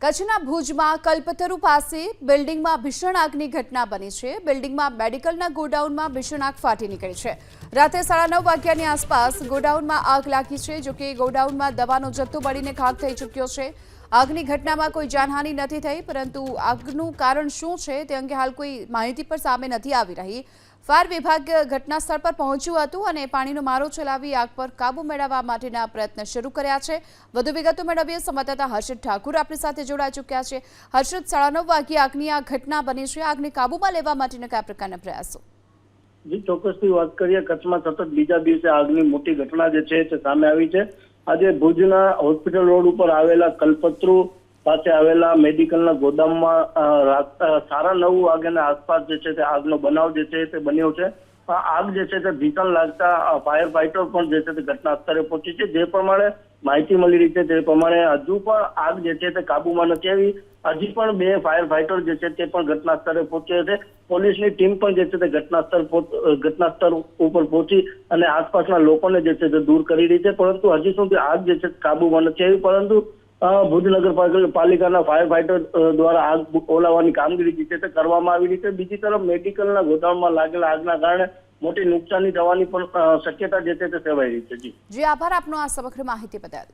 કચ્છના ભુજમાં કલ્પતરુ પાસે બિલ્ડિંગમાં ભીષણ આગની ઘટના બની છે। બિલ્ડિંગમાં મેડિકલના ગોડાઉનમાં ભીષણ આગ ફાટી નીકળી છે। રાતે 9:30 વાગ્યાની આસપાસ ગોડાઉનમાં આગ લાગી છે। જો કે ગોડાઉનમાં દવાનો જથ્થો બળીને ખાખ થઈ ચૂક્યો છે। આગની ઘટનામાં કોઈ જાનહાનિ નથી થઈ, પરંતુ આગનું કારણ શું છે તે અંગે હાલ કોઈ માહિતી પર સામે નથી આવી રહી। ફાયર વિભાગ ઘટના સ્થળ પર પહોંચ્યું હતું અને પાણીનો મારો ચલાવી આગ પર કાબુ મેળવવા માટેના પ્રયત્ન શરૂ કર્યા છે। વધુ વિગતો મેળવીએ સંવાદદાતા હર્ષદ ઠાકુર આપણી સાથે જોડાઈ ચૂક્યા છે। હર્ષદ, 9:30 વાગ્યે આગની આ ઘટના બની છે। આગને કાબુમાં લેવા માટેના કયા પ્રકારના પ્રયાસો? જી, ચોક્કસથી વાત કરીએ, કચ્છમાં સતત બીજા દિવસે આગની મોટી ઘટના જે છે તે સામે આવી છે। આજે ભુજના હોસ્પિટલ રોડ ઉપર આવેલા કલ્પતરુ પાસે આવેલા મેડિકલના ગોદામમાં 9:30 વાગ્યાના આસપાસ જે છે તે આગનો બનાવ જે છે તે બન્યો છે। આગ જે છે તે ભીષણ લાગતા ફાયર ફાઈટર પણ જે છે તે ઘટના સ્થળે પહોંચી છે। જે પ્રમાણે માહિતી મળી રહી છે તે પ્રમાણે હજુ પણ આગ જે છે તે કાબુમાં નથી આવી। હજી પણ 2 ફાયર ફાઈટર જે છે તે પણ ઘટના સ્થળે પહોંચ્યા છે। પોલીસની ટીમ પણ જે છે તે ઘટના સ્થળ ઉપર પહોંચી અને આસપાસના લોકોને જે છે તે દૂર કરી રહી છે, પરંતુ હજી સુધી આગ જે છે કાબુમાં નથી આવી। પરંતુ ભુજ નગરપાલિકાના ફાયર ફાઈટર દ્વારા આગ ઓલાવવાની કામગીરી જે છે તે કરવામાં આવી રહી છે। બીજી તરફ મેડિકલના ગોદામમાં લાગેલા આગના કારણે મોટી નુકસાની થવાની પણ શક્યતા જે છે તે સેવાઈ રહી છે। જી, આભાર આપનો આ સમગ્ર માહિતી બદલ।